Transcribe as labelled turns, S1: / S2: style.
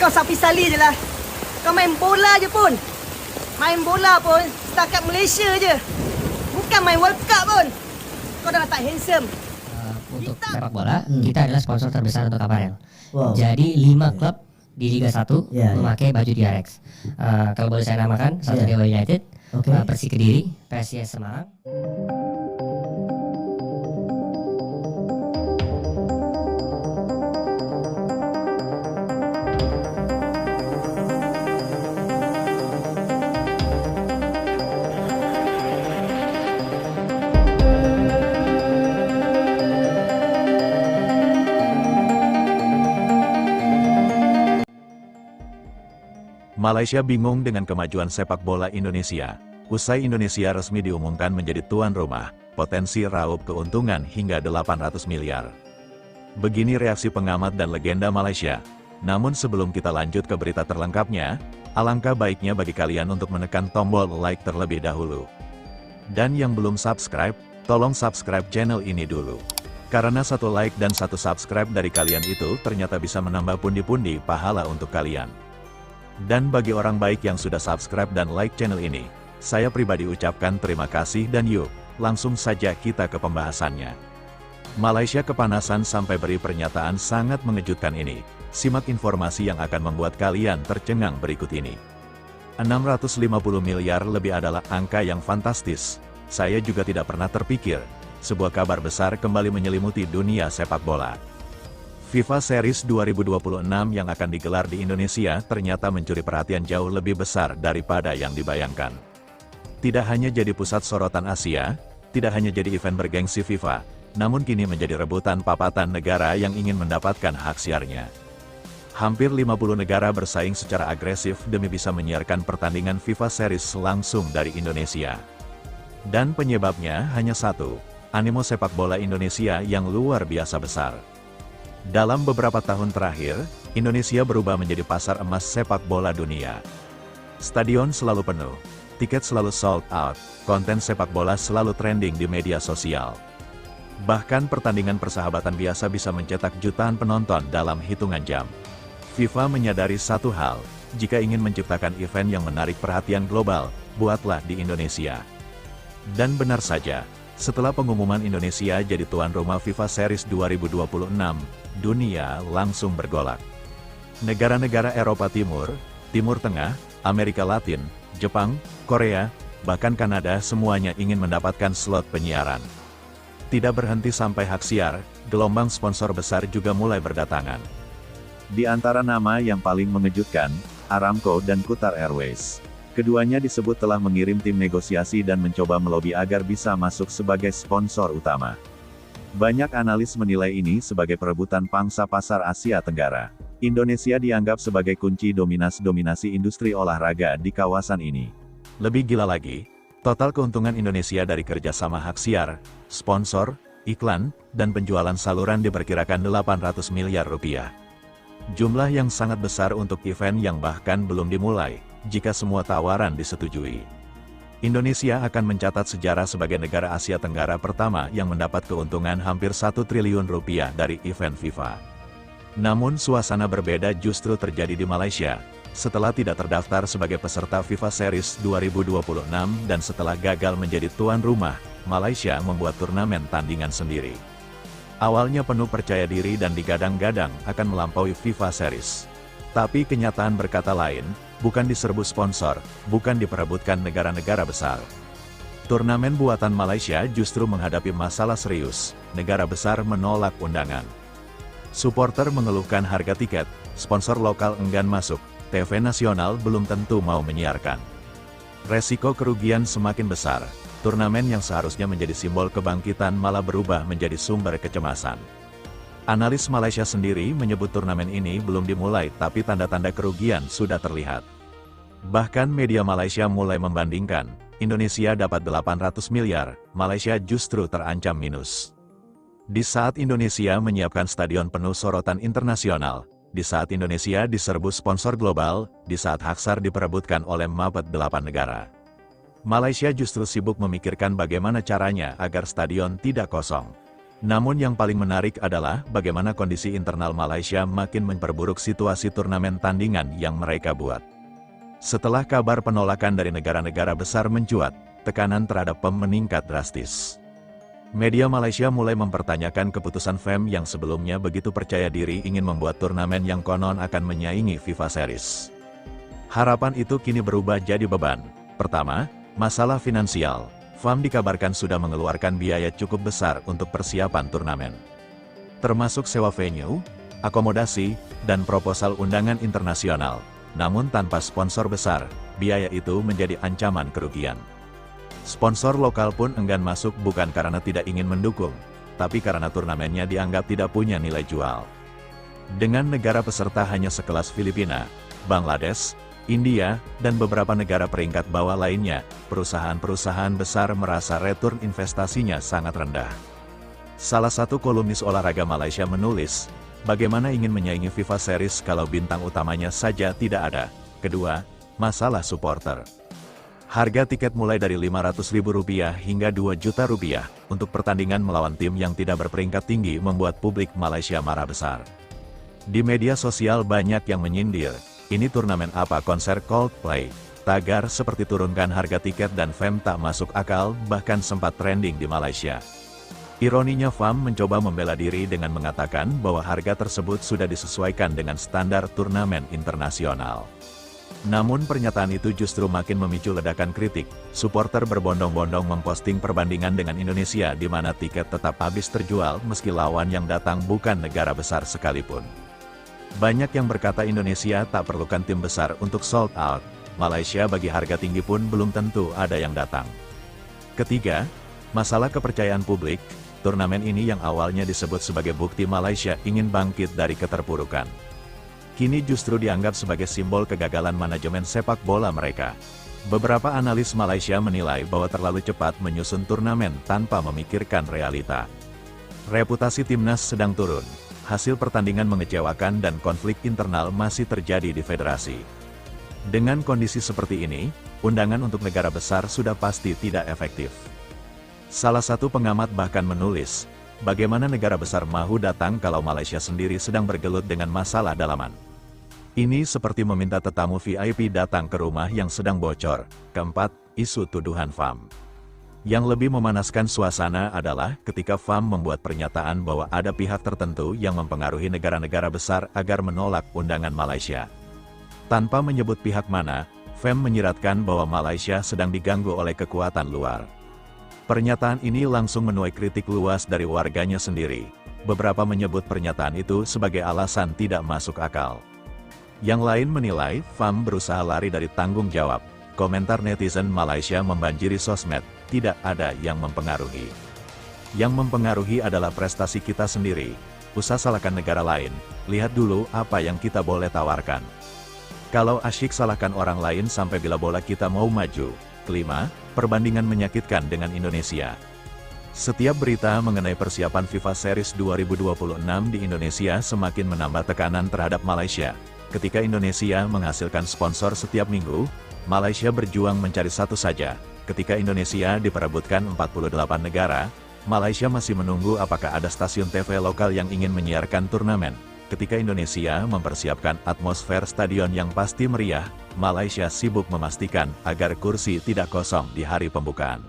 S1: Kau sapi sali je lah. Kau main bola je pun. Main bola pun setakat Malaysia je. Bukan main World Cup pun. Kau dah tak handsome.
S2: Untuk sepak bola, kita adalah sponsor terbesar untuk Aparel.
S3: Wow.
S2: Jadi 5 klub di Liga 1
S3: Ya,
S2: memakai baju DRX. Kalau boleh saya namakan, Satria Dewa United, Persik Kediri, PSIS Semarang.
S4: Malaysia bingung dengan kemajuan sepak bola Indonesia. Usai Indonesia resmi diumumkan menjadi tuan rumah, potensi raup keuntungan hingga 800 miliar. Begini reaksi pengamat dan legenda Malaysia. Namun sebelum kita lanjut ke berita terlengkapnya, alangkah baiknya bagi kalian untuk menekan tombol like terlebih dahulu. Dan yang belum subscribe, tolong subscribe channel ini dulu. Karena satu like dan satu subscribe dari kalian itu ternyata bisa menambah pundi-pundi pahala untuk kalian. Dan bagi orang baik yang sudah subscribe dan like channel ini, saya pribadi ucapkan terima kasih dan yuk, langsung saja kita ke pembahasannya. Malaysia kepanasan sampai beri pernyataan sangat mengejutkan ini. Simak informasi yang akan membuat kalian tercengang berikut ini. 650 miliar lebih adalah angka yang fantastis. Saya juga tidak pernah terpikir, sebuah kabar besar kembali menyelimuti dunia sepak bola. FIFA Series 2026 yang akan digelar di Indonesia ternyata mencuri perhatian jauh lebih besar daripada yang dibayangkan. Tidak hanya jadi pusat sorotan Asia, tidak hanya jadi event bergengsi FIFA, namun kini menjadi rebutan papatan negara yang ingin mendapatkan hak siarnya. Hampir 50 negara bersaing secara agresif demi bisa menyiarkan pertandingan FIFA Series langsung dari Indonesia. Dan penyebabnya hanya satu, animo sepak bola Indonesia yang luar biasa besar. Dalam beberapa tahun terakhir, Indonesia berubah menjadi pasar emas sepak bola dunia. Stadion selalu penuh, tiket selalu sold out, konten sepak bola selalu trending di media sosial. Bahkan pertandingan persahabatan biasa bisa mencetak jutaan penonton dalam hitungan jam. FIFA menyadari satu hal, jika ingin menciptakan event yang menarik perhatian global, buatlah di Indonesia. Dan benar saja, setelah pengumuman Indonesia jadi tuan rumah FIFA Series 2026, dunia langsung bergolak. Negara-negara Eropa Timur, Timur Tengah, Amerika Latin, Jepang, Korea, bahkan Kanada semuanya ingin mendapatkan slot penyiaran. Tidak berhenti sampai hak siar, gelombang sponsor besar juga mulai berdatangan. Di antara nama yang paling mengejutkan, Aramco dan Qatar Airways. Keduanya disebut telah mengirim tim negosiasi dan mencoba melobi agar bisa masuk sebagai sponsor utama. Banyak analis menilai ini sebagai perebutan pangsa pasar Asia Tenggara. Indonesia dianggap sebagai kunci dominasi industri olahraga di kawasan ini. Lebih gila lagi, total keuntungan Indonesia dari kerjasama hak siar, sponsor, iklan, dan penjualan saluran diperkirakan 800 miliar rupiah. Jumlah yang sangat besar untuk event yang bahkan belum dimulai, jika semua tawaran disetujui. Indonesia akan mencatat sejarah sebagai negara Asia Tenggara pertama yang mendapat keuntungan hampir 1 triliun rupiah dari event FIFA. Namun suasana berbeda justru terjadi di Malaysia, setelah tidak terdaftar sebagai peserta FIFA Series 2026 dan setelah gagal menjadi tuan rumah, Malaysia membuat turnamen tandingan sendiri. Awalnya penuh percaya diri dan digadang-gadang akan melampaui FIFA Series. Tapi kenyataan berkata lain, bukan diserbu sponsor, bukan diperebutkan negara-negara besar. Turnamen buatan Malaysia justru menghadapi masalah serius, negara besar menolak undangan. Supporter mengeluhkan harga tiket, sponsor lokal enggan masuk, TV nasional belum tentu mau menyiarkan. Resiko kerugian semakin besar, turnamen yang seharusnya menjadi simbol kebangkitan malah berubah menjadi sumber kecemasan. Analis Malaysia sendiri menyebut turnamen ini belum dimulai tapi tanda-tanda kerugian sudah terlihat. Bahkan media Malaysia mulai membandingkan, Indonesia dapat 800 miliar, Malaysia justru terancam minus. Di saat Indonesia menyiapkan stadion penuh sorotan internasional, di saat Indonesia diserbu sponsor global, di saat Haksar diperebutkan oleh mapet 8 negara. Malaysia justru sibuk memikirkan bagaimana caranya agar stadion tidak kosong. Namun yang paling menarik adalah bagaimana kondisi internal Malaysia makin memperburuk situasi turnamen tandingan yang mereka buat. Setelah kabar penolakan dari negara-negara besar mencuat, tekanan terhadap PEM meningkat drastis. Media Malaysia mulai mempertanyakan keputusan FEM yang sebelumnya begitu percaya diri ingin membuat turnamen yang konon akan menyaingi FIFA Series. Harapan itu kini berubah jadi beban. Pertama, masalah finansial. FAM dikabarkan sudah mengeluarkan biaya cukup besar untuk persiapan turnamen. Termasuk sewa venue, akomodasi, dan proposal undangan internasional. Namun tanpa sponsor besar, biaya itu menjadi ancaman kerugian. Sponsor lokal pun enggan masuk bukan karena tidak ingin mendukung, tapi karena turnamennya dianggap tidak punya nilai jual. Dengan negara peserta hanya sekelas Filipina, Bangladesh, India, dan beberapa negara peringkat bawah lainnya, perusahaan-perusahaan besar merasa return investasinya sangat rendah. Salah satu kolumnis olahraga Malaysia menulis, bagaimana ingin menyaingi FIFA Series kalau bintang utamanya saja tidak ada. Kedua, masalah supporter. Harga tiket mulai dari Rp500.000 hingga Rp2 juta untuk pertandingan melawan tim yang tidak berperingkat tinggi membuat publik Malaysia marah besar. Di media sosial banyak yang menyindir, ini turnamen apa konser Coldplay? Tagar seperti turunkan harga tiket dan FEM tak masuk akal bahkan sempat trending di Malaysia. Ironinya FAM mencoba membela diri dengan mengatakan bahwa harga tersebut sudah disesuaikan dengan standar turnamen internasional. Namun pernyataan itu justru makin memicu ledakan kritik. Supporter berbondong-bondong memposting perbandingan dengan Indonesia di mana tiket tetap habis terjual meski lawan yang datang bukan negara besar sekalipun. Banyak yang berkata Indonesia tak perlukan tim besar untuk sold out. Malaysia bagi harga tinggi pun belum tentu ada yang datang. Ketiga, masalah kepercayaan publik. Turnamen ini yang awalnya disebut sebagai bukti Malaysia ingin bangkit dari keterpurukan, kini justru dianggap sebagai simbol kegagalan manajemen sepak bola mereka. Beberapa analis Malaysia menilai bahwa terlalu cepat menyusun turnamen tanpa memikirkan realita. Reputasi timnas sedang turun. Hasil pertandingan mengecewakan dan konflik internal masih terjadi di federasi. Dengan kondisi seperti ini, undangan untuk negara besar sudah pasti tidak efektif. Salah satu pengamat bahkan menulis, bagaimana negara besar mahu datang kalau Malaysia sendiri sedang bergelut dengan masalah dalaman. Ini seperti meminta tetamu VIP datang ke rumah yang sedang bocor. Keempat, isu tuduhan FAM. Yang lebih memanaskan suasana adalah ketika FAM membuat pernyataan bahwa ada pihak tertentu yang mempengaruhi negara-negara besar agar menolak undangan Malaysia. Tanpa menyebut pihak mana, FAM menyiratkan bahwa Malaysia sedang diganggu oleh kekuatan luar. Pernyataan ini langsung menuai kritik luas dari warganya sendiri. Beberapa menyebut pernyataan itu sebagai alasan tidak masuk akal. Yang lain menilai FAM berusaha lari dari tanggung jawab. Komentar netizen Malaysia membanjiri sosmed, tidak ada yang mempengaruhi. Yang mempengaruhi adalah prestasi kita sendiri. Usah salahkan negara lain, lihat dulu apa yang kita boleh tawarkan. Kalau asyik salahkan orang lain sampai bila bola kita mau maju. Kelima, perbandingan menyakitkan dengan Indonesia. Setiap berita mengenai persiapan FIFA Series 2026 di Indonesia semakin menambah tekanan terhadap Malaysia. Ketika Indonesia menghasilkan sponsor setiap minggu, Malaysia berjuang mencari satu saja. Ketika Indonesia diperebutkan 48 negara, Malaysia masih menunggu apakah ada stasiun TV lokal yang ingin menyiarkan turnamen. Ketika Indonesia mempersiapkan atmosfer stadion yang pasti meriah, Malaysia sibuk memastikan agar kursi tidak kosong di hari pembukaan.